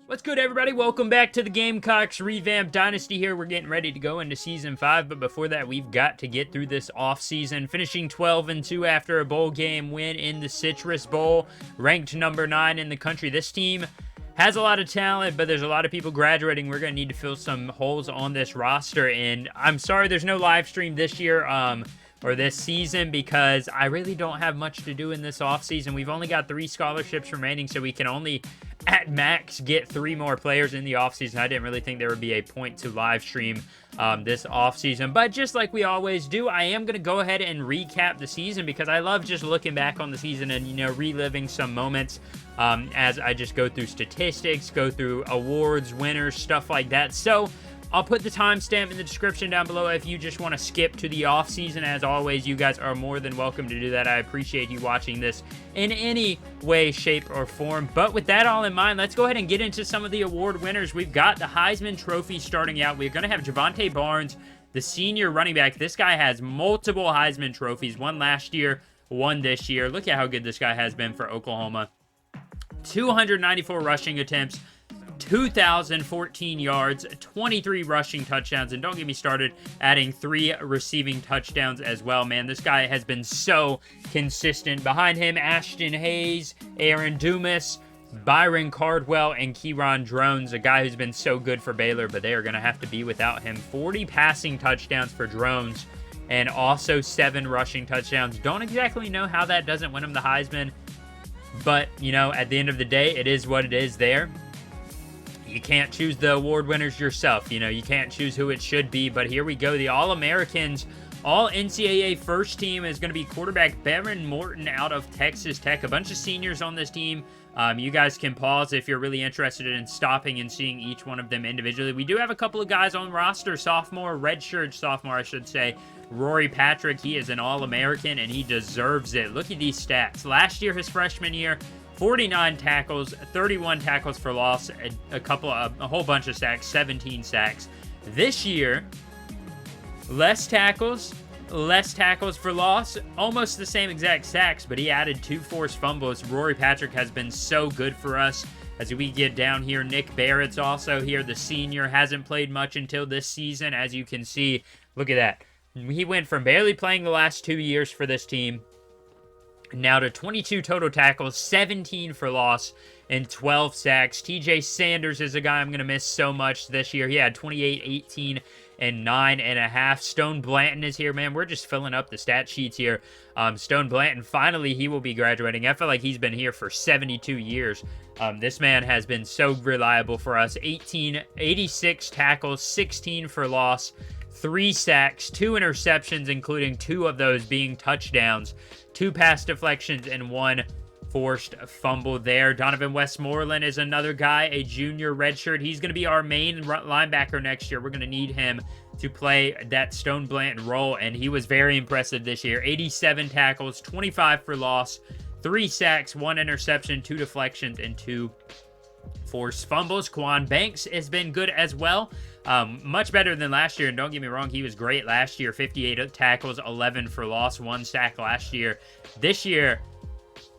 What's good, everybody? Welcome back to the Gamecocks Revamped Dynasty here. We're getting ready to go into Season 5, but before that, we've got to get through this offseason. Finishing 12-2 after a bowl game win in the Citrus Bowl, ranked number 9 in the country. This team has a lot of talent, but there's a lot of people graduating. We're going to need to fill some holes on this roster, and I'm sorry there's no live stream this year, or this season, because I really don't have much to do in this offseason. We've only got 3 scholarships remaining, so we can only at max get 3 more players in the offseason. I didn't really think there would be a point to live stream this offseason, but just like we always do, I am going to go ahead and recap the season because I love just looking back on the season and, you know, reliving some moments as I just go through statistics, go through awards, winners, stuff like that. So I'll put the timestamp in the description down below if you just want to skip to the off-season. As always, you guys are more than welcome to do that. I appreciate you watching this in any way, shape, or form. But with that all in mind, let's go ahead and get into some of the award winners. We've got the Heisman Trophy starting out. We're going to have Javonte Barnes, the senior running back. This guy has multiple Heisman trophies. One last year, one this year. Look at how good this guy has been for Oklahoma. 294 rushing attempts, 2,014 yards, 23 rushing touchdowns, and don't get me started adding 3 receiving touchdowns as well. Man, this guy has been so consistent. Behind him, Ashton Hayes, Aaron Dumas, Byron Cardwell, and Kieron Drones, a guy who's been so good for Baylor, but they are going to have to be without him. 40 passing touchdowns for Drones, and also 7 rushing touchdowns. Don't exactly know how that doesn't win him the Heisman, but, you know, at the end of the day, it is what it is there. You can't choose the award winners yourself. You know, you can't choose who it should be, but here we go. The All-Americans, All-NCAA first team is going to be quarterback Behren Morton out of Texas Tech. A bunch of seniors on this team. You guys can pause if you're really interested in stopping and seeing each one of them individually. We do have a couple of guys on roster. Redshirt sophomore, I should say. Rory Patrick, he is an All-American, and he deserves it. Look at these stats. Last year, his freshman year, 49 tackles, 31 tackles for loss, a whole bunch of sacks, 17 sacks. This year, less tackles for loss, almost the same exact sacks, but he added 2 forced fumbles. Rory Patrick has been so good for us. As we get down here, Nick Barrett's also here. The senior hasn't played much until this season, as you can see. Look at that. He went from barely playing the last 2 years for this team now to 22 total tackles, 17 for loss, and 12 sacks. TJ Sanders is a guy I'm going to miss so much this year. He had 28, 18, and 9.5. Stone Blanton is here, man. We're just filling up the stat sheets here. Stone Blanton, finally, he will be graduating. I feel like he's been here for 72 years. This man has been so reliable for us. 86 tackles, 16 for loss, 3 sacks, 2 interceptions, including 2 of those being touchdowns, 2 pass deflections, and 1 forced fumble there. Donovan Westmoreland is another guy, a junior redshirt. He's going to be our main linebacker next year. We're going to need him to play that Stone Blanton role, and he was very impressive this year. 87 tackles, 25 for loss, 3 sacks, 1 interception, 2 deflections, and 2 forced fumbles. Quan Banks has been good as well. Much better than last year, and don't get me wrong, he was great last year. 58 tackles, 11 for loss, 1 sack last year. This year,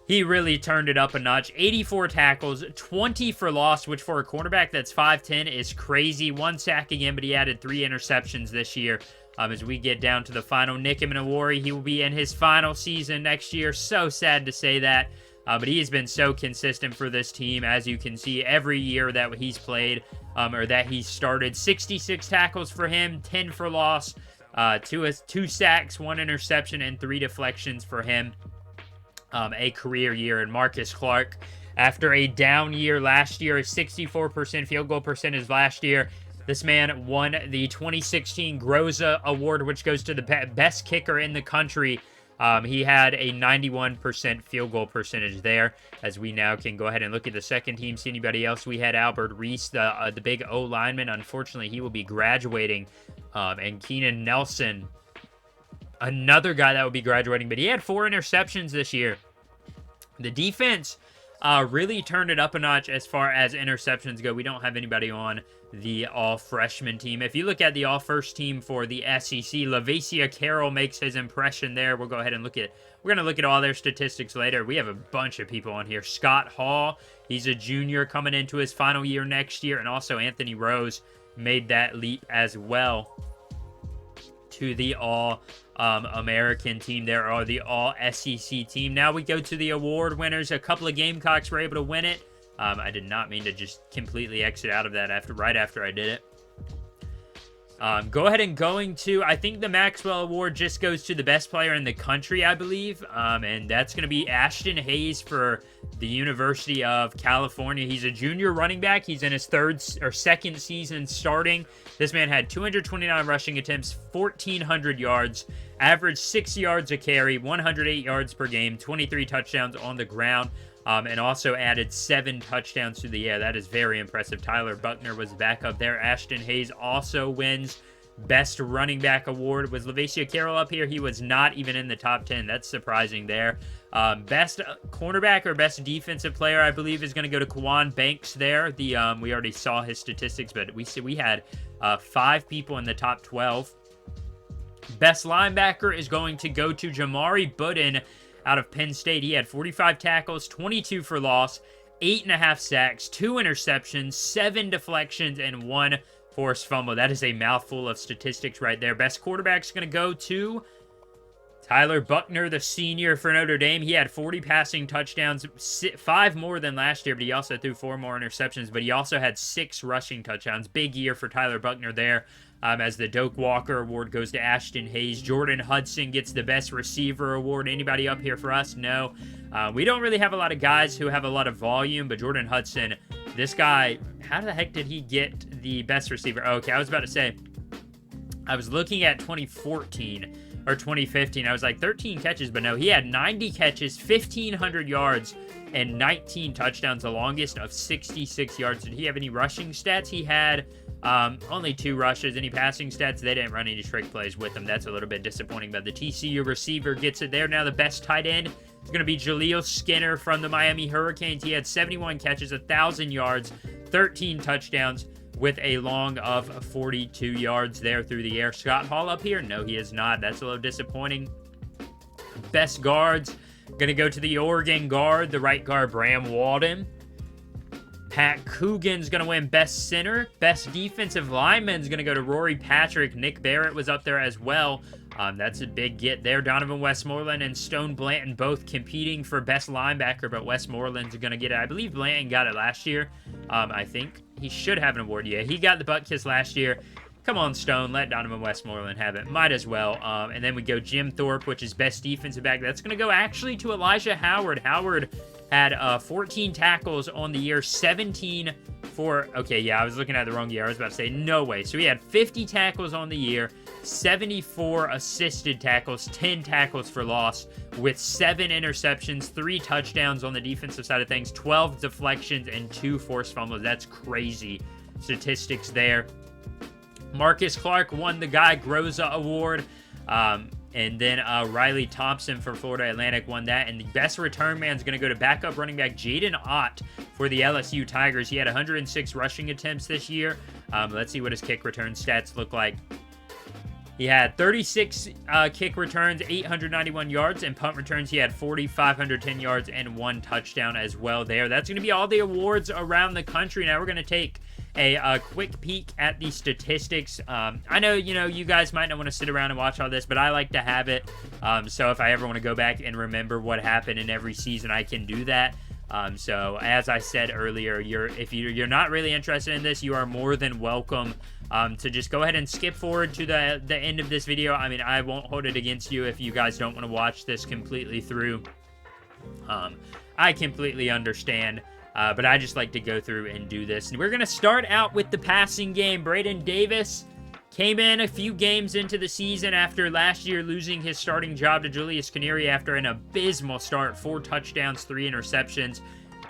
he really turned it up a notch. 84 tackles, 20 for loss, which for a cornerback that's 5'10" is crazy. 1 sack again, but he added 3 interceptions this year. As we get down to the final, Nick Imanowori, he will be in his final season next year. So sad to say that. But he has been so consistent for this team, as you can see, every year that he's played, or that he started. 66 tackles for him, 10 for loss, 2 sacks, 1 interception, and 3 deflections for him. A career year. And Marcus Clark, after a down year last year, a 64% field goal percentage last year, this man won the 2016 Groza Award, which goes to the best kicker in the country. He had a 91% field goal percentage there, as we now can go ahead and look at the second team, see anybody else. We had Albert Reese, the big O lineman. Unfortunately, he will be graduating. And Keenan Nelson, another guy that will be graduating, but he had 4 interceptions this year. The defense really turned it up a notch as far as interceptions go. We don't have anybody on the all-freshman team. If you look at the all-first team for the SEC, Lavacia Carroll makes his impression there. We'll go ahead and we're going to look at all their statistics later. We have a bunch of people on here. Scott Hall, he's a junior coming into his final year next year, and also Anthony Rose made that leap as well to the all-American team there, or the all-SEC team. Now we go to the award winners. A couple of Gamecocks were able to win it. I did not mean to just completely exit out of that right after I did it. Go ahead and going to, I think the Maxwell Award just goes to the best player in the country, I believe. And that's going to be Ashton Hayes for the University of California. He's a junior running back. He's in his second season starting. This man had 229 rushing attempts, 1,400 yards, averaged 6 yards a carry, 108 yards per game, 23 touchdowns on the ground. And also added 7 touchdowns to the air. That is very impressive. Tyler Buckner was back up there. Ashton Hayes also wins Best Running Back Award. Was Lavacia Carroll up here? He was not even in the top 10. That's surprising there. Best cornerback or best defensive player, I believe, is going to go to Kwan Banks there. We already saw his statistics, but we had 5 people in the top 12. Best linebacker is going to go to Jamari Budden out of Penn State. He had 45 tackles, 22 for loss, 8.5 sacks, 2 interceptions, 7 deflections, and 1 forced fumble. That is a mouthful of statistics right there. Best quarterback's going to go to Tyler Buckner, the senior for Notre Dame. He had 40 passing touchdowns, 5 more than last year, but he also threw 4 more interceptions, but he also had 6 rushing touchdowns. Big year for Tyler Buckner there. As the Doak Walker Award goes to Ashton Hayes. Jordan Hudson gets the Best Receiver Award. Anybody up here for us? No. We don't really have a lot of guys who have a lot of volume, but Jordan Hudson, this guy, how the heck did he get the Best Receiver? Okay, I was about to say, I was looking at 2014 or 2015. I was like 13 catches, but no, he had 90 catches, 1,500 yards, and 19 touchdowns, the longest of 66 yards. Did he have any rushing stats? He had only 2 rushes. Any passing stats? They didn't run any trick plays with him. That's a little bit disappointing, but the TCU receiver gets it there. Now the best tight end is going to be Jaleel Skinner from the Miami Hurricanes. He had 71 catches, 1,000 yards, 13 touchdowns, with a long of 42 yards there through the air. Scott Hall up here? No, he is not. That's a little disappointing. Best guards, going to go to the Oregon guard, the right guard, Bram Walden. Pat Coogan's going to win Best Center. Best Defensive Lineman's going to go to Rory Patrick. Nick Barrett was up there as well. That's a big get there. Donovan Westmoreland and Stone Blanton both competing for Best Linebacker, but Westmoreland's going to get it. I believe Blanton got it last year. I think he should have an award. Yeah, he got the butt kiss last year. Come on, Stone. Let Donovan Westmoreland have it. Might as well. And then we go Jim Thorpe, which is Best Defensive Back. That's going to go actually to Elijah Howard. Howard had 14 tackles on the year, 17 for... Okay, yeah, I was looking at the wrong year. I was about to say, no way. So he had 50 tackles on the year, 74 assisted tackles, 10 tackles for loss, with 7 interceptions, 3 touchdowns on the defensive side of things, 12 deflections, and 2 forced fumbles. That's crazy statistics there. Marcus Clark won the Guy Groza Award. And then Riley Thompson for Florida Atlantic won that. And the best return man is going to go to backup running back Jaden Ott for the LSU Tigers. He had 106 rushing attempts this year. Let's see what his kick return stats look like. He had 36 kick returns, 891 yards, and punt returns. He had 40, 510 yards, and 1 touchdown as well there. That's going to be all the awards around the country. Now we're going to take a quick peek at the statistics. I know, you guys might not want to sit around and watch all this, but I like to have it. So if I ever want to go back and remember what happened in every season, I can do that. So as I said earlier, if you're not really interested in this, you are more than welcome to just go ahead and skip forward to the end of this video. I mean, I won't hold it against you if you guys don't want to watch this completely through. I completely understand. But I just like to go through and do this. And we're going to start out with the passing game. Braden Davis came in a few games into the season after last year losing his starting job to Julius Canary after an abysmal start. 4 touchdowns, 3 interceptions.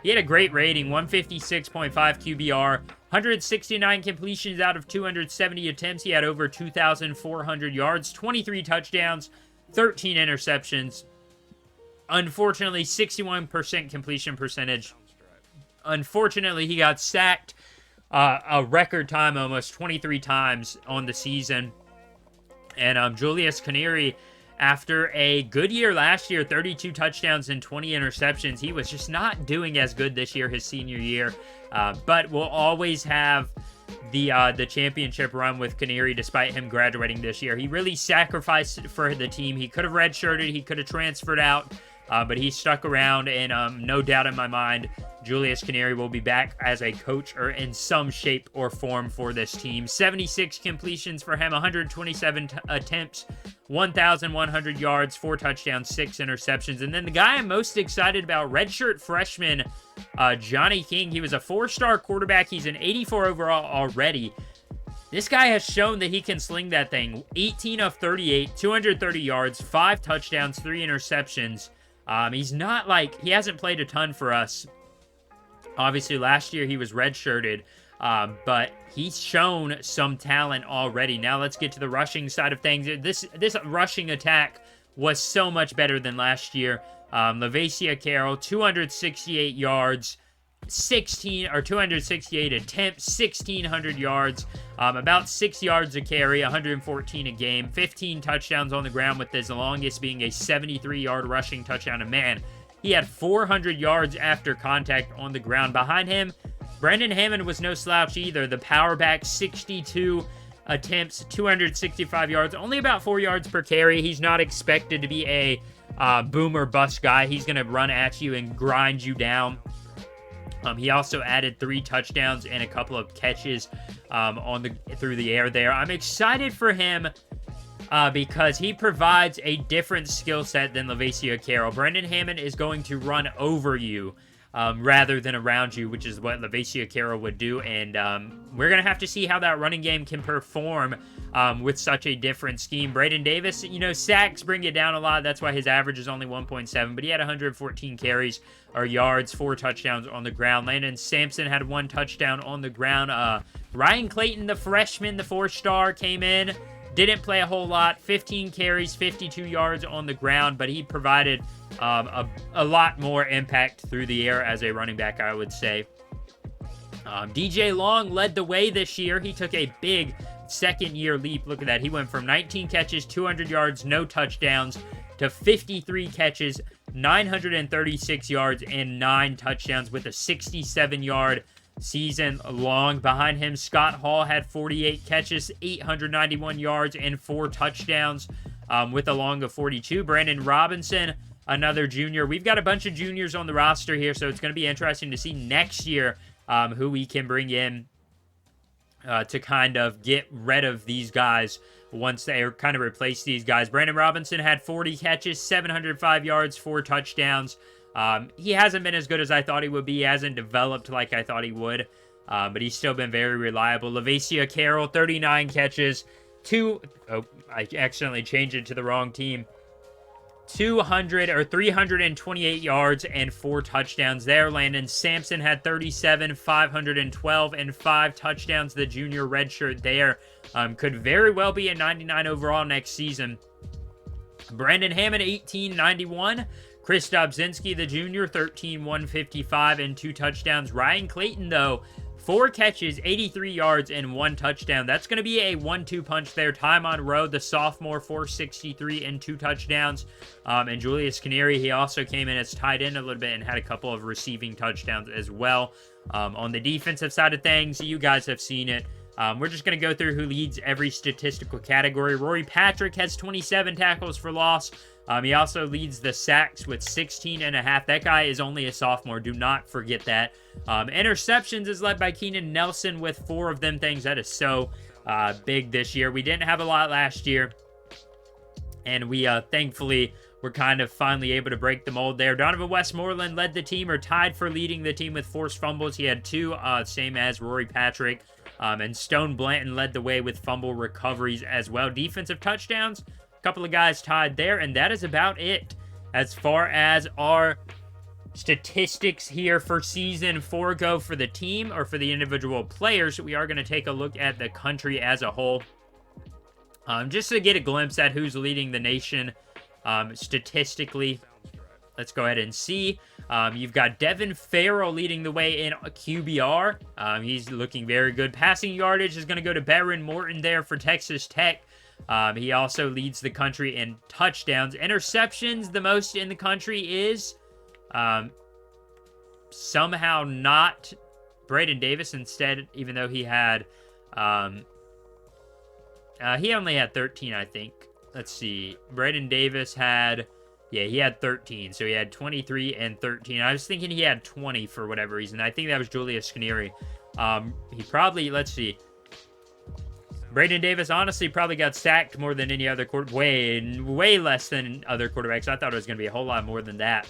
He had a great rating, 156.5 QBR, 169 completions out of 270 attempts. He had over 2,400 yards, 23 touchdowns, 13 interceptions. Unfortunately, 61% completion percentage. unfortunately, he got sacked a record time, almost 23 times on the season. And Julius Canary, after a good year last year, 32 touchdowns and 20 interceptions, he was just not doing as good this year, his senior year. But we'll always have the championship run with Canary despite him graduating this year. He really sacrificed for the team. He could have redshirted, he could have transferred out, but he stuck around, and no doubt in my mind, Julius Canary will be back as a coach or in some shape or form for this team. 76 completions for him, 127 attempts, 1,100 yards, 4 touchdowns, 6 interceptions. And then the guy I'm most excited about, redshirt freshman Johnny King. He was a 4-star quarterback. He's an 84 overall already. This guy has shown that he can sling that thing. 18 of 38, 230 yards, 5 touchdowns, 3 interceptions. He's not like, he hasn't played a ton for us. Obviously, last year he was redshirted, but he's shown some talent already. Now let's get to the rushing side of things. This rushing attack was so much better than last year. Lavacia Carroll, 268 yards, 268 attempts, 1,600 yards, about 6 yards a carry, 114 a game, 15 touchdowns on the ground, with his longest being a 73-yard rushing touchdown. And man, he had 400 yards after contact on the ground. Behind him, Brandon Hammond was no slouch either. The power back, 62 attempts, 265 yards, only about 4 yards per carry. He's not expected to be a boom or bust guy. He's going to run at you and grind you down. He also added 3 touchdowns and a couple of catches through the air there. I'm excited for him because he provides a different skill set than Lavacia Carroll. Brandon Hammond is going to run over you rather than around you, which is what Lavacia Carroll would do. And we're going to have to see how that running game can perform with such a different scheme. Braden Davis, sacks bring it down a lot. That's why his average is only 1.7, but he had 114 carries or yards, 4 touchdowns on the ground. Landon Sampson had 1 touchdown on the ground. Ryan Clayton, the freshman, the 4-star, came in. Didn't play a whole lot, 15 carries, 52 yards on the ground, but he provided a lot more impact through the air as a running back, I would say. DJ Long led the way this year. He took a big second-year leap. Look at that. He went from 19 catches, 200 yards, no touchdowns, to 53 catches, 936 yards, and 9 touchdowns with a 67-yard season long. Behind him, Scott Hall had 48 catches, 891 yards, and 4 touchdowns with a long of 42. Brandon Robinson, another junior. We've got a bunch of juniors on the roster here, so it's going to be interesting to see next year who we can bring in to kind of get rid of these guys once they kind of replace these guys. Brandon Robinson had 40 catches, 705 yards, 4 touchdowns. He hasn't been as good as I thought he would be. He hasn't developed like I thought he would, but he's still been very reliable. Lavacia Carroll, 39 catches, I accidentally changed it to the wrong team. 328 yards and 4 touchdowns there. Landon Sampson had 37, 512, and 5 touchdowns. The junior redshirt there could very well be a 99 overall next season. Brandon Hammond, 1891. Chris Dobzinski, the junior, 13, 155, and 2 touchdowns. Ryan Clayton, though, 4 catches, 83 yards, and 1 touchdown. That's going to be a 1-2 punch there. Tymon Rowe, the sophomore, 463 and 2 touchdowns. And Julius Canary, he also came in as tight end a little bit and had a couple of receiving touchdowns as well. On the defensive side of things, you guys have seen it. We're just going to go through who leads every statistical category. Rory Patrick has 27 tackles for loss. He also leads the sacks with 16.5. That guy is only a sophomore. Do not forget that. Interceptions is led by Keenan Nelson with 4 of them things. That is so big this year. We didn't have a lot last year, and we thankfully were kind of finally able to break the mold there. Donovan Westmoreland led the team, or tied for leading the team with forced fumbles. He had 2, same as Rory Patrick. And Stone Blanton led the way with fumble recoveries as well. Defensive touchdowns, a couple of guys tied there, and that is about it as far as our statistics here for Season 4 go for the team or for the individual players. We are going to take a look at the country as a whole, just to get a glimpse at who's leading the nation statistically. Let's go ahead and see. You've got Devin Farrell leading the way in QBR. He's looking very good. Passing yardage is going to go to Baron Morton there for Texas Tech. He also leads the country in touchdowns. Interceptions, the most in the country is somehow not Braden Davis instead, even though he had... he only had 13, I think. Let's see. Braden Davis had... Yeah, he had 13, so he had 23 and 13. I was thinking he had 20 for whatever reason. I think that was Julius Canary. He probably, let's see. Braden Davis honestly probably got sacked more than any other way less than other quarterbacks. I thought it was going to be a whole lot more than that.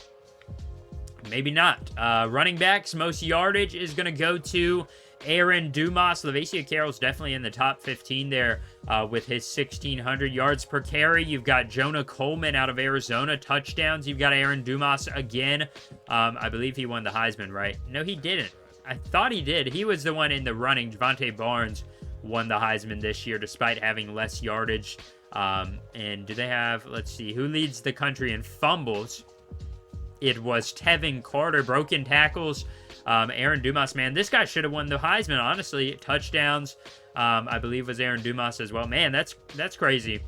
Maybe not. Running backs, most yardage is going to go to Aaron Dumas. Lavacia Carroll's definitely in the top 15 there with his 1,600 yards per carry. You've got Jonah Coleman out of Arizona, touchdowns. You've got Aaron Dumas again. I believe he won the Heisman, right? No, he didn't. I thought he did. He was the one in the running. Javante Barnes won the Heisman this year despite having less yardage. And do they have, let's see, who leads the country in fumbles? It was Tevin Carter. Broken tackles. Aaron Dumas, man, this guy should have won the Heisman, honestly. Touchdowns, I believe, was Aaron Dumas as well. Man, that's crazy.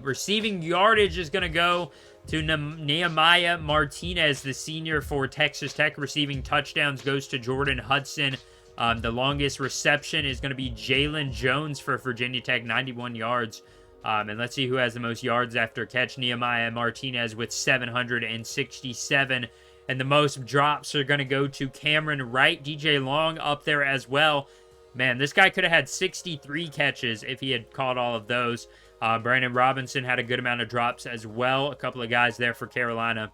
Receiving yardage is going to go to Nehemiah Martinez, the senior for Texas Tech. Receiving touchdowns goes to Jordan Hudson. The longest reception is going to be Jalen Jones for Virginia Tech, 91 yards. And let's see who has the most yards after catch. Nehemiah Martinez with 767. And the most drops are going to go to Cameron Wright. DJ Long up there as well. Man, this guy could have had 63 catches if he had caught all of those. Brandon Robinson had a good amount of drops as well. A couple of guys there for Carolina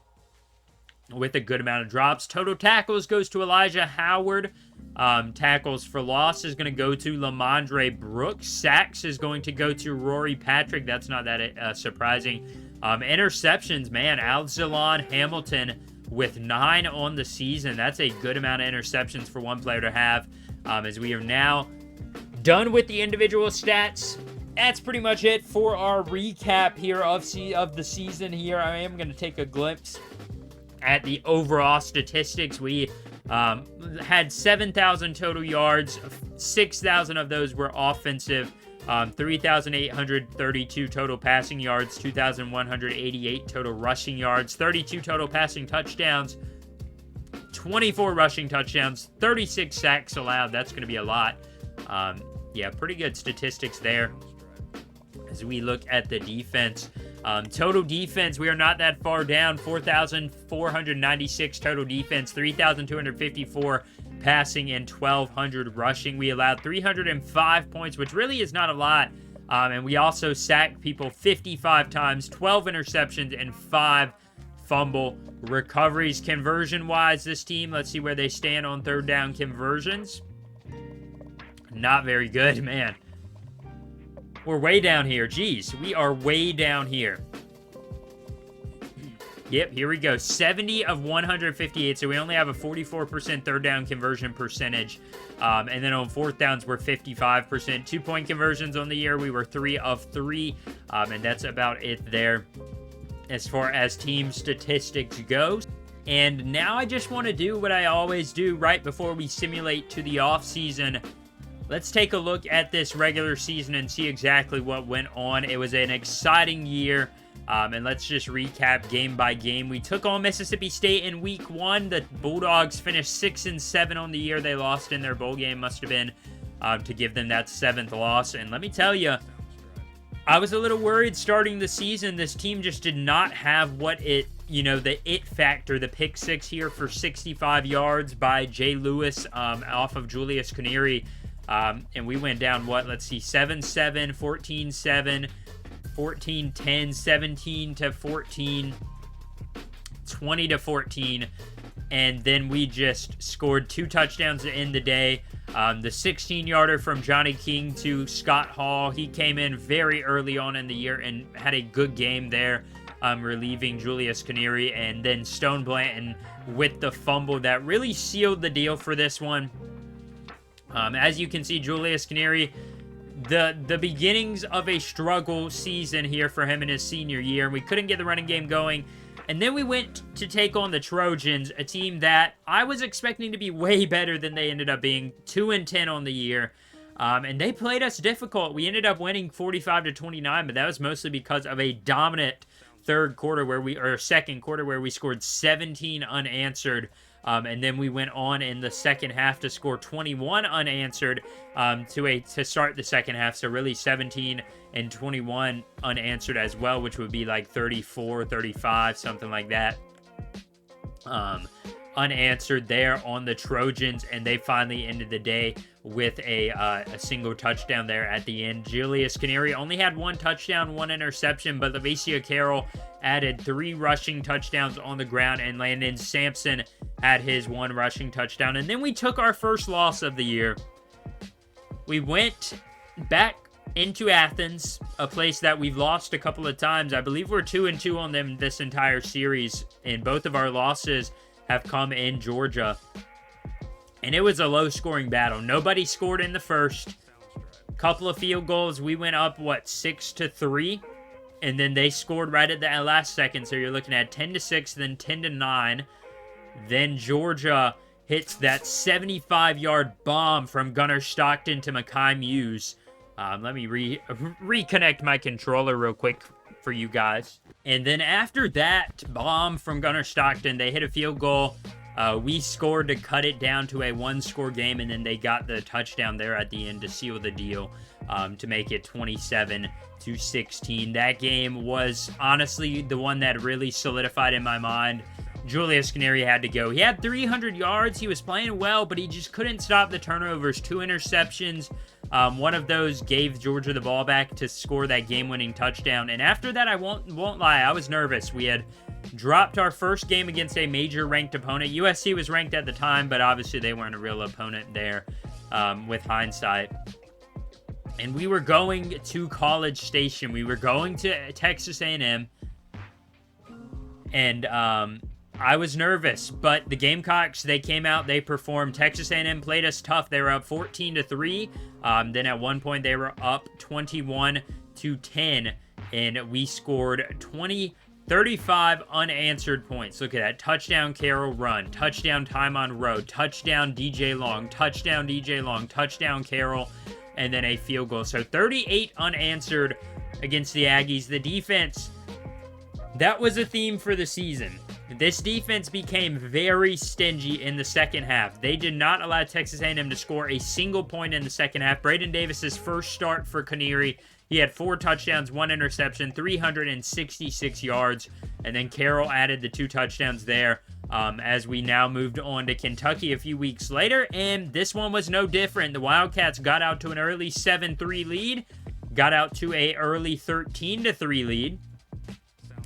with a good amount of drops. Total tackles goes to Elijah Howard. Tackles for loss is going to go to Lamondre Brooks. Sacks is going to go to Rory Patrick. That's not that surprising. Interceptions, man. Alzalon Hamilton with 9 on the season. That's a good amount of interceptions for one player to have. As we are now done with the individual stats, that's pretty much it for our recap here of the season here. I am going to take a glimpse at the overall statistics. We had 7,000 total yards. 6,000 of those were offensive. 3,832 total passing yards, 2,188 total rushing yards, 32 total passing touchdowns, 24 rushing touchdowns, 36 sacks allowed. That's going to be a lot. Yeah, pretty good statistics there. As we look at the defense, total defense, we are not that far down. 4,496 total defense, 3,254 passing, and 1,200 rushing. We allowed 305 points, which really is not a lot. And we also sacked people 55 times, 12 interceptions, and 5 fumble recoveries. Conversion-wise, this team, let's see where they stand on third down conversions. Not very good, man. We're way down here. Jeez, we are way down here. Yep, here we go. 70 of 158, so we only have a 44% third down conversion percentage. And then on fourth downs, we're 55%. 2-point conversions on the year, we were 3 of 3. And that's about it there as far as team statistics goes. And now I just want to do what I always do right before we simulate to the offseason. Let's take a look at this regular season and see exactly what went on. It was an exciting year. And let's just recap game by game. We took on Mississippi State in week 1. The Bulldogs finished 6-7 on the year. They lost in their bowl game. Must have been to give them that 7th loss. And let me tell you, I was a little worried starting the season. This team just did not have what it, the it factor. The pick 6 here for 65 yards by Jay Lewis off of Julius Canary. And we went down, let's see, 7-7, 14-7, 14-10, 17-14, 20-14, and then we just scored 2 touchdowns to end the day. The 16-yarder from Johnny King to Scott Hall, he came in very early on in the year and had a good game there, relieving Julius Canary, and then Stone Blanton with the fumble that really sealed the deal for this one. As you can see, Julius Canary, the beginnings of a struggle season here for him in his senior year. We couldn't get the running game going. And then we went to take on the Trojans, a team that I was expecting to be way better than they ended up being, 2-10 on the year. And they played us difficult. We ended up winning 45-29, but that was mostly because of a dominant second quarter where we scored 17 unanswered. And then we went on in the second half to score 21 unanswered to start the second half. So really 17 and 21 unanswered as well, which would be like 34, 35, something like that. Unanswered there on the Trojans, and they finally ended the day with a single touchdown there at the end. Julius Canary only had 1 touchdown, 1 interception, but Lavicia Carroll added 3 rushing touchdowns on the ground, and Landon Sampson had his 1 rushing touchdown. And then we took our first loss of the year. We went back into Athens, a place that we've lost a couple of times. I believe we're 2-2 on them this entire series, and both of our losses have come in Georgia. And it was a low-scoring battle. Nobody scored in the first. Couple of field goals. We went up, 6-3? And then they scored right at the last second. So you're looking at 10-6, then 10-9. Then Georgia hits that 75-yard bomb from Gunnar Stockton to Mekhi Muse. Let me reconnect my controller real quick for you guys. And then after that bomb from Gunnar Stockton, they hit a field goal. We scored to cut it down to a 1-score game, and then they got the touchdown there at the end to seal the deal, to make it 27-16. That game was honestly the one that really solidified in my mind. Julius Canary had to go. He had 300 yards. He was playing well, but he just couldn't stop the turnovers. 2 interceptions. One of those gave Georgia the ball back to score that game-winning touchdown. And after that, I won't lie, I was nervous. We had dropped our first game against a major ranked opponent. USC was ranked at the time, but obviously they weren't a real opponent there, with hindsight. And we were going to College Station. We were going to Texas A&M. And I was nervous, but the Gamecocks, they came out, they performed. Texas A&M played us tough. They were up 14-3. Then at one point, they were up 21-10, and we scored 35 unanswered points. Look at that. Touchdown Carroll run, touchdown time on road, touchdown DJ Long, touchdown DJ Long, touchdown Carroll, and then a field goal. So 38 unanswered against the Aggies. The defense, that was a theme for the season. This defense became very stingy in the second half. They did not allow Texas A&M to score a single point in the second half. Braden Davis's first start for Canary, he had 4 touchdowns, 1 interception, 366 yards, and then Carroll added the 2 touchdowns there, as we now moved on to Kentucky a few weeks later, and this one was no different. The Wildcats got out to an early 7-3 lead, got out to an early 13-3 lead,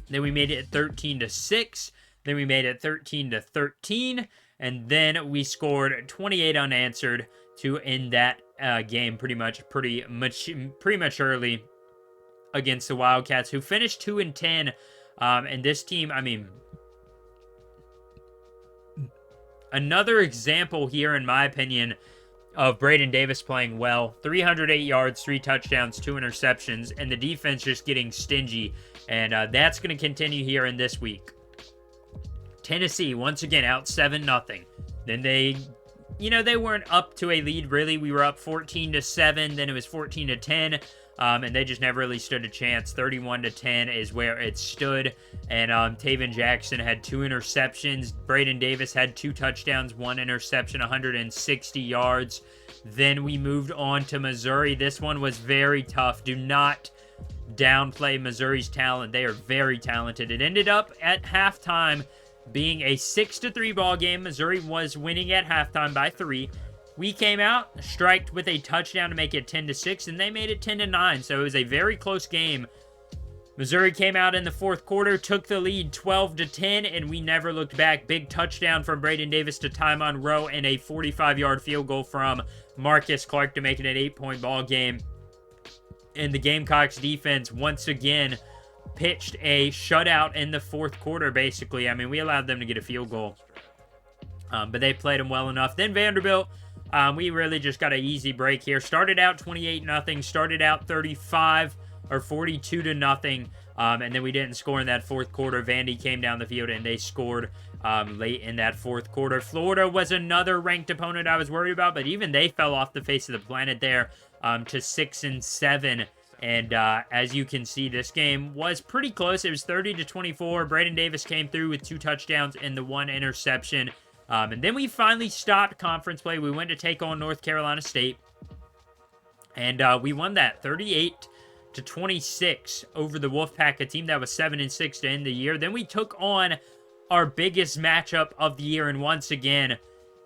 then we made it 13-6, then we made it 13-13, and then we scored 28 unanswered to end that game pretty much early against the Wildcats, who finished 2-10. And this team, I mean, another example here, in my opinion, of Braden Davis playing well. 308 yards, 3 touchdowns, 2 interceptions, and the defense just getting stingy. And that's going to continue here in this week. Tennessee, once again, out 7-0. Then they weren't up to a lead, really. We were up 14-7, then it was 14-10, and they just never really stood a chance. 31-10 is where it stood, and Taven Jackson had 2 interceptions. Braden Davis had 2 touchdowns, 1 interception, 160 yards. Then we moved on to Missouri. This one was very tough. Do not downplay Missouri's talent. They are very talented. It ended up at halftime being a 6-3 ball game. Missouri was winning at halftime by 3. We came out, striked with a touchdown to make it 10-6, and they made it 10-9. So it was a very close game. Missouri came out in the fourth quarter, took the lead 12-10, and we never looked back. Big touchdown from Braden Davis to Ty Monroe, and a 45-yard field goal from Marcus Clark to make it an 8-point ball game. And the Gamecocks defense once again pitched a shutout in the fourth quarter, basically. I mean, we allowed them to get a field goal, but they played them well enough. Then Vanderbilt, we really just got an easy break here. Started out 28-0, started out 35 or 42-0. And then we didn't score in that fourth quarter. Vandy came down the field and they scored late in that fourth quarter. Florida was another ranked opponent I was worried about, but even they fell off the face of the planet there to 6-7. And as you can see, this game was pretty close. It was 30-24. Braden Davis came through with 2 touchdowns and the 1 interception. And then we finally stopped conference play. We went to take on North Carolina State. And we won that 38-26 over the Wolfpack, a team that was 7-6 to end the year. Then we took on our biggest matchup of the year. And once again,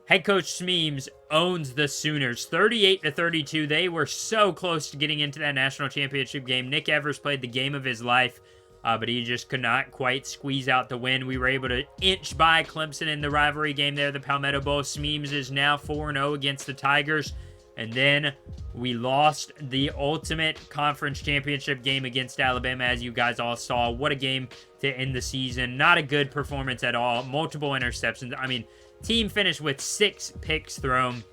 head coach Smeems owns the Sooners 38-32. They were so close to getting into that national championship game. Nick Evers played the game of his life, but he just could not quite squeeze out the win. We were able to inch by Clemson in the rivalry game there, the Palmetto Bowl. Smeems is now 4-0 against the Tigers. And then we lost the ultimate conference championship game against Alabama, as you guys all saw. What a game to end the season. Not a good performance at all. Multiple interceptions. I mean, team finished with 6 picks thrown.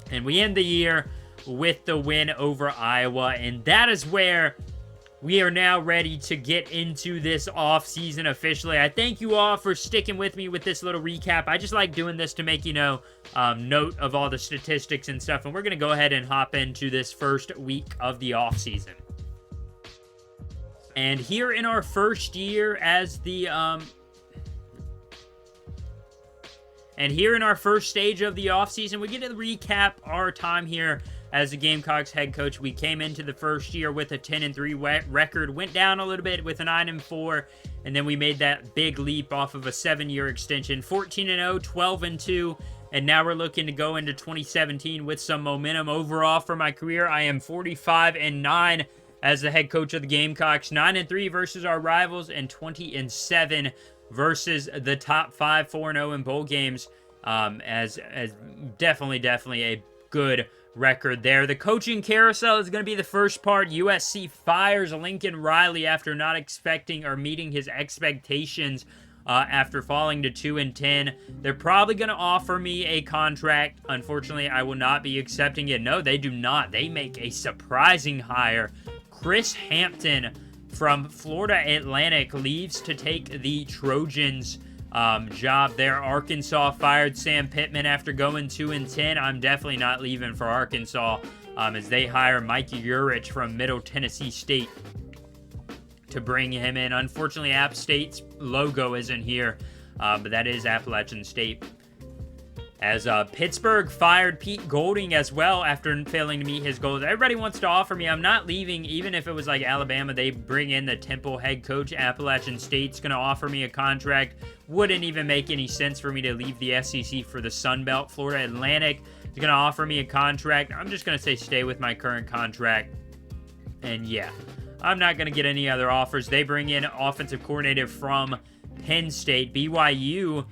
And we end the year with the win over Iowa. And that is where we are now ready to get into this offseason officially. I thank you all for sticking with me with this little recap. I just like doing this to make, note of all the statistics and stuff. And we're going to go ahead and hop into this first week of the offseason. And here in our first year as the... And here in our first stage of the offseason, we get to recap our time here as the Gamecocks head coach. We came into the first year with a 10-3 record, went down a little bit with a 9-4, and then we made that big leap off of a 7-year extension, 14-0, 12-2, and now we're looking to go into 2017 with some momentum. Overall for my career, I am 45-9 as the head coach of the Gamecocks, 9-3 versus our rivals, and 20-7 versus the top 5, 4-0 in bowl games, as definitely a good record there. The coaching carousel is going to be the first part. USC fires Lincoln Riley after not expecting or meeting his expectations after falling to 2-10. They're probably going to offer me a contract. Unfortunately, I will not be accepting it. No, they do not. They make a surprising hire. Chris Hampton from Florida Atlantic leaves to take the Trojans job there. Arkansas fired Sam Pittman after going 2-10. I'm definitely not leaving for Arkansas as they hire Mikey Urich from Middle Tennessee State to bring him in. Unfortunately, App State's logo isn't here, but that is Appalachian State. As Pittsburgh fired Pete Golding as well after failing to meet his goals. Everybody wants to offer me. I'm not leaving, even if it was like Alabama. They bring in the Temple head coach. Appalachian State's going to offer me a contract. Wouldn't even make any sense for me to leave the SEC for the Sun Belt. Florida Atlantic is going to offer me a contract. I'm just going to say stay with my current contract. And yeah, I'm not going to get any other offers. They bring in offensive coordinator from Penn State. BYU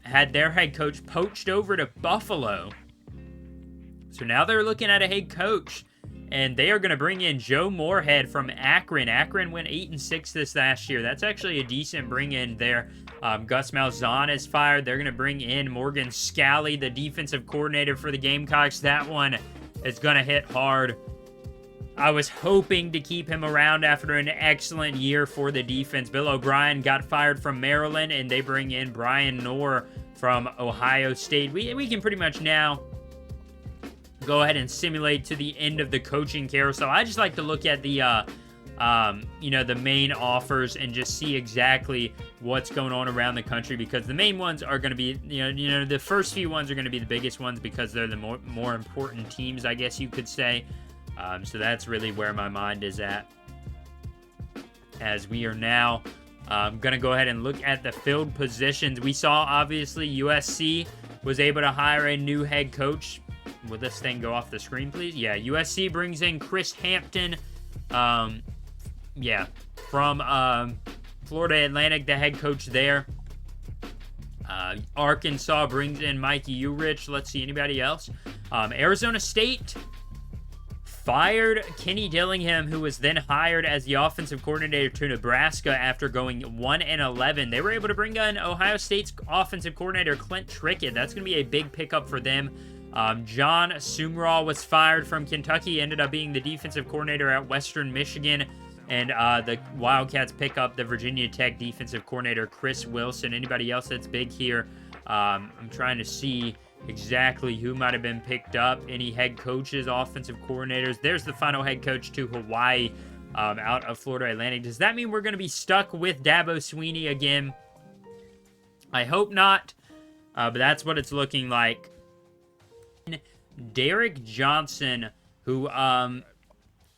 had their head coach poached over to Buffalo. So now they're looking at a head coach, and they are going to bring in Joe Moorhead from Akron. Akron went 8-6 this last year. That's actually a decent bring in there. Gus Malzahn is fired. They're going to bring in Morgan Scalley, the defensive coordinator for the Gamecocks. That one is going to hit hard. I was hoping to keep him around after an excellent year for the defense. Bill O'Brien got fired from Maryland, and they bring in Brian Knorr from Ohio State. We can pretty much now go ahead and simulate to the end of the coaching carousel. I just like to look at the, the main offers and just see exactly what's going on around the country, because the main ones are going to be, the first few ones are going to be the biggest ones because they're the more important teams, I guess you could say. So that's really where my mind is at, as we are now going to go ahead and look at the filled positions. We saw, obviously, USC was able to hire a new head coach. Will this thing go off the screen, please? Yeah, USC brings in Chris Hampton, from Florida Atlantic, the head coach there. Arkansas brings in Mikey Urich. Let's see, anybody else? Arizona State fired Kenny Dillingham, who was then hired as the offensive coordinator to Nebraska after going 1-11. They were able to bring in Ohio State's offensive coordinator, Clint Trickett. That's going to be a big pickup for them. John Sumrall was fired from Kentucky, ended up being the defensive coordinator at Western Michigan. And the Wildcats pick up the Virginia Tech defensive coordinator, Chris Wilson. Anybody else that's big here? I'm trying to see exactly who might have been picked up. Any head coaches, offensive coordinators. There's the final head coach to Hawaii out of Florida Atlantic. Does that mean we're going to be stuck with Dabo Swinney again? I hope not, but that's what it's looking like. Derek Johnson, who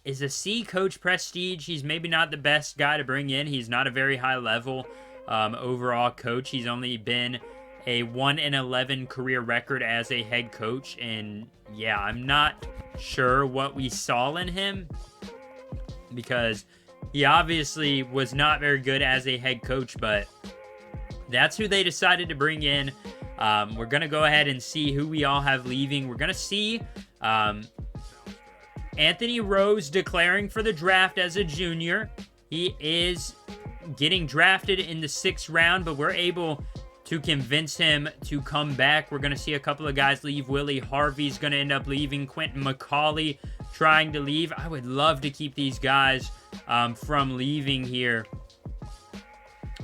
is a C coach prestige. He's maybe not the best guy to bring in. He's not a very high level overall coach. He's only been a 1-11 career record as a head coach. And yeah, I'm not sure what we saw in him, because he obviously was not very good as a head coach, but that's who they decided to bring in. We're going to go ahead and see who we all have leaving. We're going to see Anthony Rose declaring for the draft as a junior. He is getting drafted in the 6th round, but we're able to convince him to come back. We're going to see a couple of guys leave. Willie Harvey's going to end up leaving. Quentin McCauley trying to leave. I would love to keep these guys from leaving here.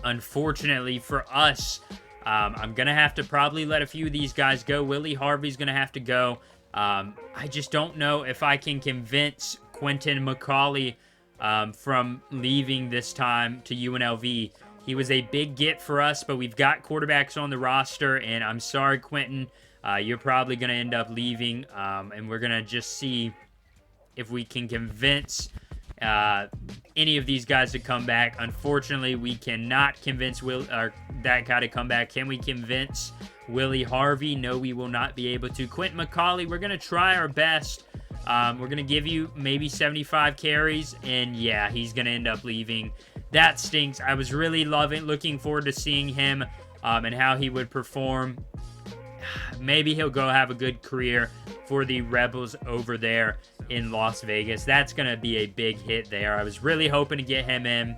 Unfortunately for us, I'm going to have to probably let a few of these guys go. Willie Harvey's going to have to go. I just don't know if I can convince Quentin McCauley from leaving this time to UNLV. He was a big get for us, but we've got quarterbacks on the roster, and I'm sorry, Quentin. You're probably going to end up leaving, and we're going to just see if we can convince any of these guys to come back. Unfortunately, we cannot convince that guy to come back. Can we convince Willie Harvey? No, we will not be able to. Quentin McCauley, we're going to try our best. We're going to give you maybe 75 carries, and yeah, he's going to end up leaving. That stinks. I was really looking forward to seeing him and how he would perform. Maybe he'll go have a good career for the Rebels over there in Las Vegas. That's going to be a big hit there. I was really hoping to get him in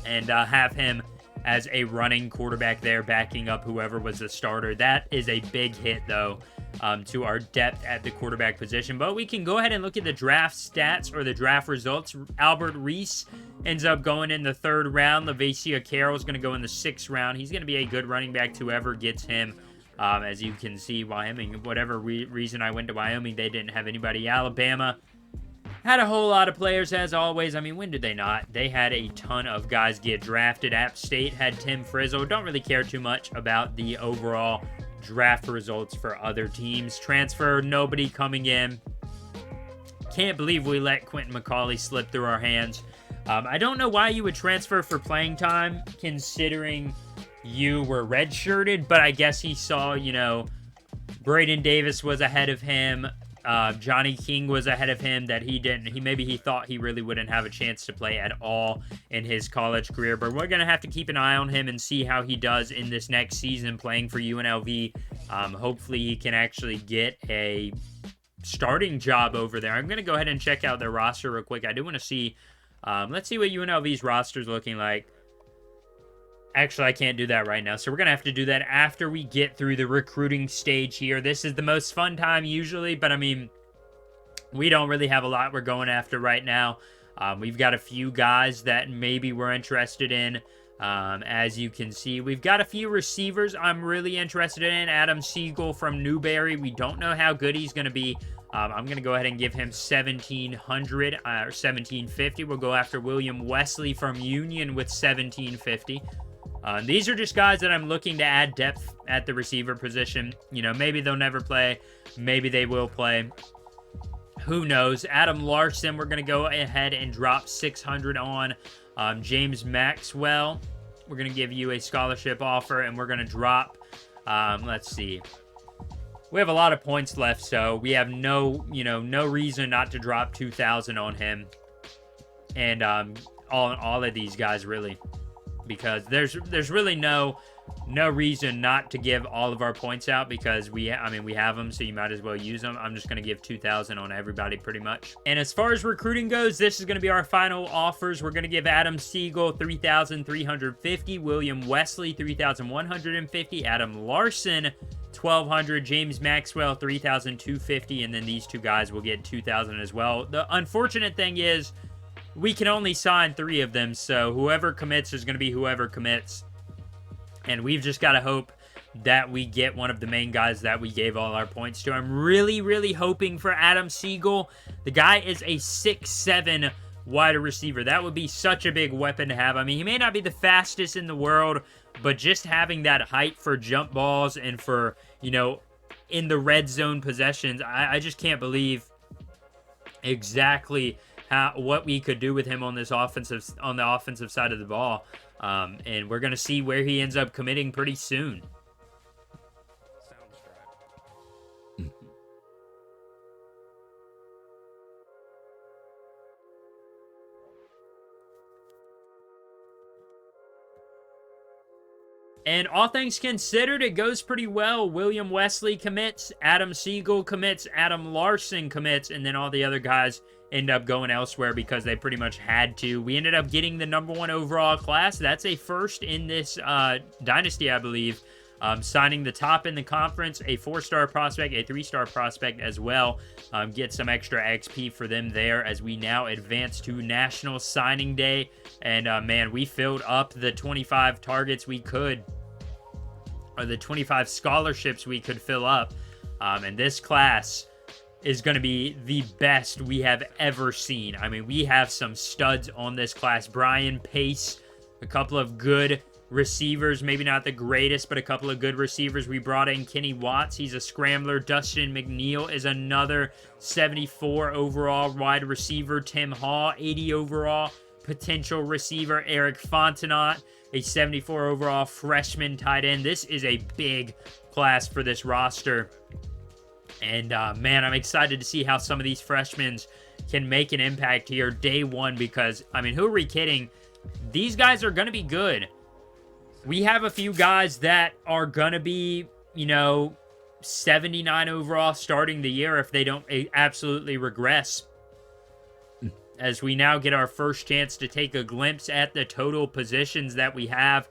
and have him as a running quarterback there, backing up whoever was the starter. That is a big hit, though, to our depth at the quarterback position. But we can go ahead and look at the draft stats or the draft results. Albert Reese ends up going in the 3rd round. Lavacia Carroll is going to go in the 6th round. He's going to be a good running back to whoever gets him. As you can see, Wyoming, whatever reason I went to Wyoming, they didn't have anybody. Alabama had a whole lot of players, as always. I mean, when did they not? They had a ton of guys get drafted. App State had Tim Frizzle. Don't really care too much about the overall draft results for other teams. Transfer, nobody coming in. Can't believe we let Quentin McCauley slip through our hands. I don't know why you would transfer for playing time, considering you were redshirted, but I guess he saw, Braden Davis was ahead of him. Johnny King was ahead of him, that he didn't. Maybe he thought he really wouldn't have a chance to play at all in his college career, but we're going to have to keep an eye on him and see how he does in this next season playing for UNLV. Hopefully he can actually get a starting job over there. I'm going to go ahead and check out their roster real quick. I do want to see, let's see what UNLV's roster is looking like. Actually, I can't do that right now, so we're going to have to do that after we get through the recruiting stage here. This is the most fun time usually, but I mean, we don't really have a lot we're going after right now. We've got a few guys that maybe we're interested in. As you can see, we've got a few receivers I'm really interested in. Adam Siegel from Newberry. We don't know how good he's going to be. I'm going to go ahead and give him 1,700 or 1,750. We'll go after William Wesley from Union with 1,750. These are just guys that I'm looking to add depth at the receiver position. Maybe they'll never play. Maybe they will play. Who knows? Adam Larson, we're going to go ahead and drop 600 on. James Maxwell, we're going to give you a scholarship offer, and we're going to drop, let's see. We have a lot of points left, so we have no reason not to drop 2,000 on him. And all of these guys, really. Because there's really no no reason not to give all of our points out because we have them, so you might as well use them. I'm just going to give 2,000 on everybody pretty much. And as far as recruiting goes, this is going to be our final offers. We're going to give Adam Siegel 3,350, William Wesley 3,150, Adam Larson 1,200, James Maxwell 3,250, and then these two guys will get 2,000 as well. The unfortunate thing is we can only sign 3 of them, so whoever commits is going to be whoever commits. And we've just got to hope that we get one of the main guys that we gave all our points to. I'm really, really hoping for Adam Siegel. The guy is a 6'7" wide receiver. That would be such a big weapon to have. I mean, he may not be the fastest in the world, but just having that height for jump balls and for, you know, in the red zone possessions, I just can't believe exactly what we could do with him on the offensive side of the ball. And we're going to see where he ends up committing pretty soon. And all things considered, it goes pretty well. William Wesley commits, Adam Siegel commits, Adam Larson commits, and then all the other guys end up going elsewhere because they pretty much had to. We ended up getting the #1 overall class. That's a first in this Dynasty, I believe. Signing the top in the conference, a 4-star prospect, a 3-star prospect as well. Get some extra XP for them there as we now advance to National Signing Day. And man, we filled up the 25 targets we could, or the 25 scholarships we could fill up. And this class is going to be the best we have ever seen. I mean, we have some studs on this class. Brian Pace, a couple of good receivers, maybe not the greatest, but a couple of good receivers. We brought in Kenny Watts. He's a scrambler. Dustin McNeil is another 74 overall wide receiver. Tim Hall, 80 overall potential receiver. Eric Fontenot, a 74 overall freshman tight end. This is a big class for this roster. And man, I'm excited to see how some of these freshmen can make an impact here day one because, I mean, who are we kidding? These guys are going to be good. We have a few guys that are going to be, you know, 79 overall starting the year if they don't absolutely regress. As we now get our first chance to take a glimpse at the total positions that we have.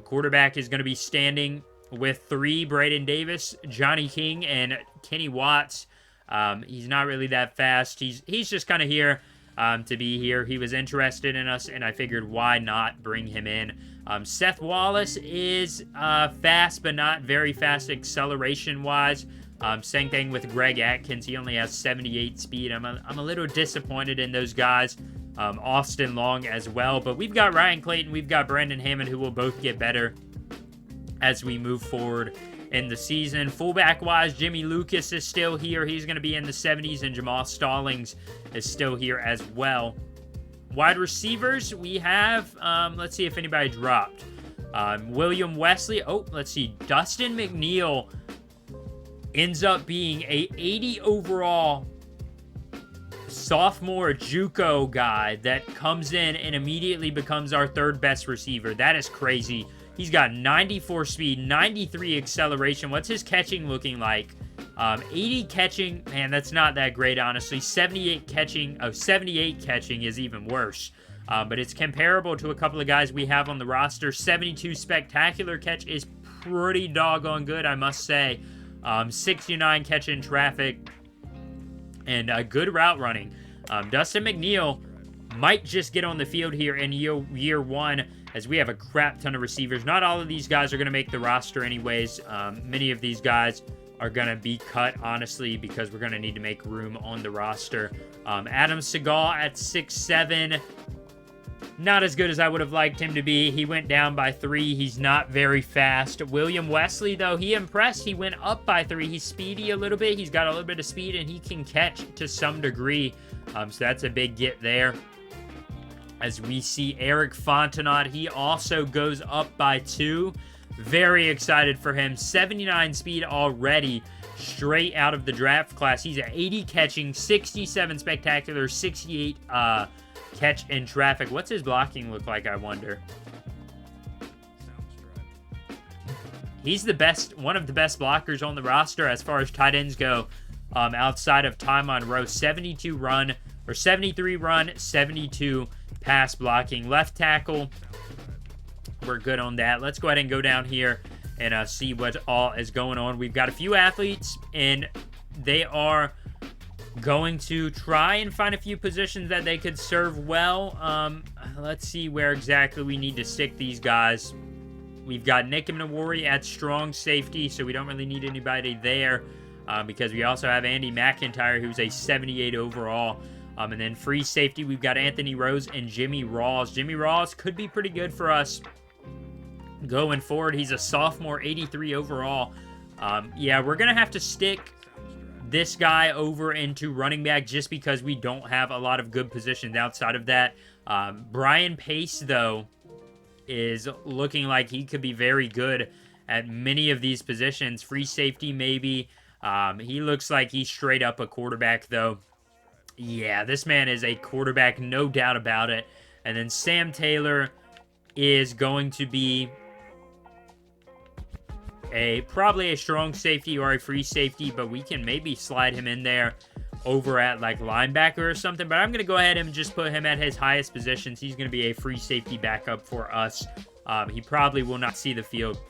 Quarterback is going to be standing with 3, Braden Davis, Johnny King, and Kenny Watts. He's not really that fast. He's just kind of here to be here. He was interested in us, and I figured why not bring him in. Seth Wallace is fast, but not very fast acceleration-wise. Same thing with Greg Atkins. He only has 78 speed. I'm a little disappointed in those guys. Austin Long as well. But we've got Ryan Clayton. We've got Brandon Hammond, who will both get better as we move forward in the season. Fullback-wise, Jimmy Lucas is still here. He's going to be in the 70s, and Jamal Stallings is still here as well. Wide receivers, we have, let's see if anybody dropped. William Wesley. Oh, let's see. Dustin McNeil ends up being a 80 overall sophomore JUCO guy that comes in and immediately becomes our 3rd best receiver. That is crazy. He's got 94 speed, 93 acceleration. What's his catching looking like? 80 catching, man, that's not that great, honestly. 78 catching is even worse. But it's comparable to a couple of guys we have on the roster. 72 spectacular catch is pretty doggone good, I must say. 69 catch in traffic, and good route running. Dustin McNeil might just get on the field here in year one, as we have a crap ton of receivers. Not all of these guys are going to make the roster anyways. Many of these guys are going to be cut, honestly, because we're going to need to make room on the roster. Adam Segal at 6'7", not as good as I would have liked him to be. He went down by 3. He's not very fast. William Wesley, though, he impressed. He went up by 3. He's speedy a little bit. He's got a little bit of speed, and he can catch to some degree. So that's a big get there. As we see Eric Fontenot, he also goes up by 2. Very excited for him. 79 speed already, straight out of the draft class. He's at 80 catching, 67 spectacular, 68 catch in traffic. What's his blocking look like, I wonder? He's the best, one of the best blockers on the roster as far as tight ends go. Outside of Ty Monroe, 72 run, or 73 run, 72 pass blocking. Left tackle, we're good on that. Let's go ahead and go down here and see what all is going on. We've got a few athletes, and they are going to try and find a few positions that they could serve well. Let's see where exactly we need to stick these guys. We've got Nick Minowori at strong safety, so we don't really need anybody there because we also have Andy McIntyre, who's a 78 overall. And then free safety, we've got Anthony Rose and Jimmy Rawls. Jimmy Rawls could be pretty good for us going forward. He's a sophomore, 83 overall. Yeah, we're going to have to stick this guy over into running back just because we don't have a lot of good positions outside of that. Brian Pace, though, is looking like he could be very good at many of these positions. Free safety, maybe. He looks like he's straight up a quarterback, though. Yeah, this man is a quarterback, no doubt about it. And then Sam Taylor is going to be probably a strong safety or a free safety, but we can maybe slide him in there over at like linebacker or something. But I'm going to go ahead and just put him at his highest positions. He's going to be a free safety backup for us. He probably will not see the field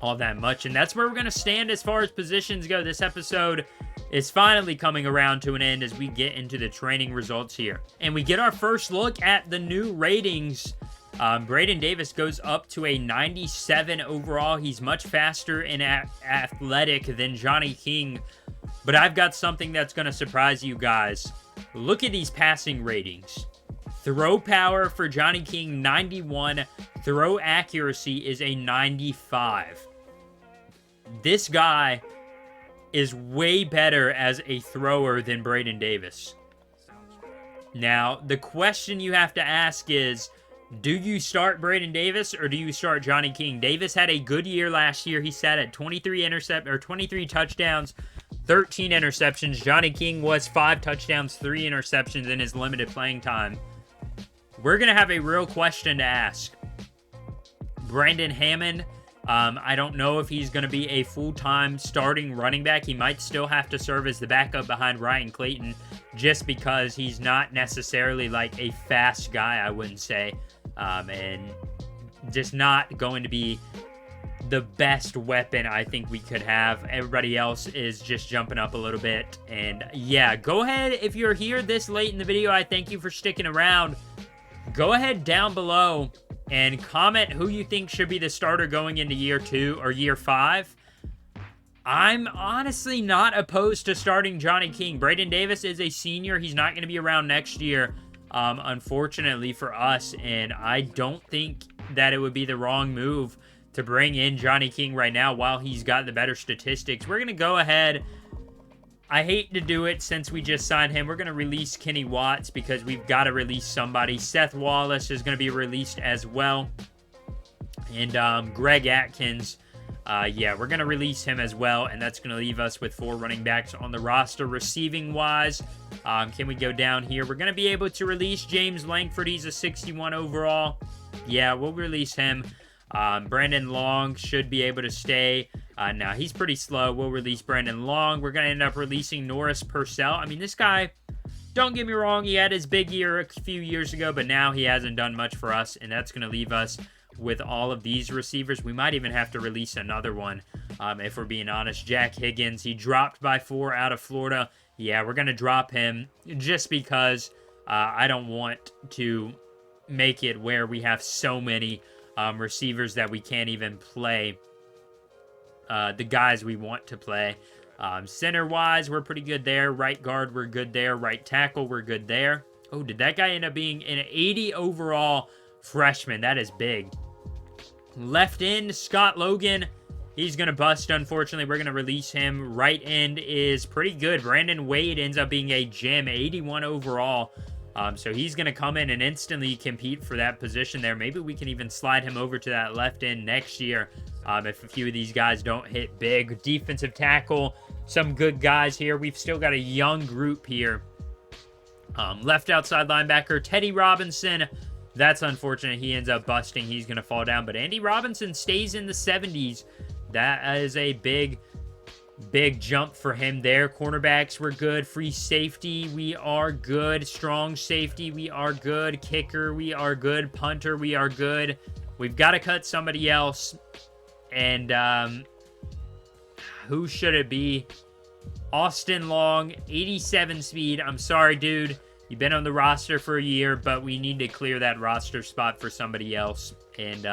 all that much, and that's where we're going to stand as far as positions go. This episode is finally coming around to an end as we get into the training results here, and we get our first look at the new ratings. Braden Davis goes up to a 97 overall. He's much faster and athletic than Johnny King, but I've got something that's going to surprise you guys. Look at these passing ratings. Throw power for Johnny King, 91. Throw accuracy is a 95. This guy is way better as a thrower than Braden Davis. Now, the question you have to ask is, do you start Braden Davis or do you start Johnny King? Davis had a good year last year. He sat at 23 touchdowns, 13 interceptions. Johnny King was 5 touchdowns, 3 interceptions in his limited playing time. We're going to have a real question to ask. Brandon Hammond, I don't know if he's going to be a full-time starting running back. He might still have to serve as the backup behind Ryan Clayton just because he's not necessarily like a fast guy, I wouldn't say. And just not going to be the best weapon I think we could have. Everybody else is just jumping up a little bit. And yeah, go ahead. If you're here this late in the video, I thank you for sticking around. Go ahead down below and comment who you think should be the starter going into year 2 or year 5. I'm honestly not opposed to starting Johnny King. Braden Davis is a senior. He's not going to be around next year, unfortunately for us. And I don't think that it would be the wrong move to bring in Johnny King right now while he's got the better statistics. We're going to go ahead. I hate to do it since we just signed him. We're going to release Kenny Watts because we've got to release somebody. Seth Wallace is going to be released as well. And Greg Atkins, yeah, we're going to release him as well. And that's going to leave us with 4 running backs on the roster. Receiving-wise, can we go down here? We're going to be able to release James Langford. He's a 61 overall. Yeah, we'll release him. Brandon Long should be able to stay. Now, he's pretty slow. We'll release Brandon Long. We're going to end up releasing Norris Purcell. I mean, this guy, don't get me wrong, he had his big year a few years ago, but now he hasn't done much for us, and that's going to leave us with all of these receivers. We might even have to release another one, if we're being honest. Jack Higgins, he dropped by 4 out of Florida. Yeah, we're going to drop him just because I don't want to make it where we have so many receivers that we can't even play the guys we want to play. Center-wise, we're pretty good there. Right guard, we're good there. Right tackle, we're good there. Oh, did that guy end up being an 80 overall freshman? That is big. Left end, Scott Logan. He's going to bust, unfortunately. We're going to release him. Right end is pretty good. Brandon Wade ends up being a gem, 81 overall. So he's going to come in and instantly compete for that position there. Maybe we can even slide him over to that left end next year if a few of these guys don't hit big. Defensive tackle, some good guys here. We've still got a young group here. Left outside linebacker, Teddy Robinson. That's unfortunate. He ends up busting. He's going to fall down. But Andy Robinson stays in the 70s. That is a big jump for him there. Cornerbacks were good. Free safety, we are good. Strong safety, we are good. Kicker, we are good. Punter, we are good. We've got to cut somebody else. And who should it be? Austin Long, 87 speed. I'm sorry, dude. You've been on the roster for a year, but we need to clear that roster spot for somebody else. And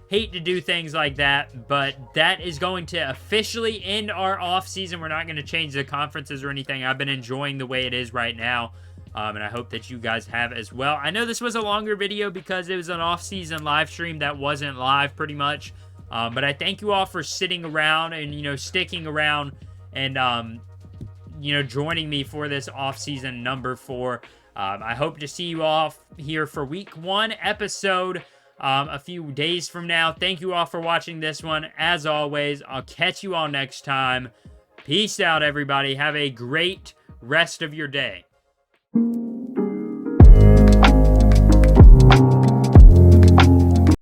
hate to do things like that, but that is going to officially end our offseason. We're not going to change the conferences or anything. I've been enjoying the way it is right now, and I hope that you guys have as well. I know this was a longer video because it was an offseason live stream that wasn't live pretty much, but I thank you all for sitting around and, you know, sticking around and, you know, joining me for this offseason number 4. I hope to see you all here for week 1 episode a few days from now. Thank you all for watching this one. As always, I'll catch you all next time. Peace out, everybody. Have a great rest of your day.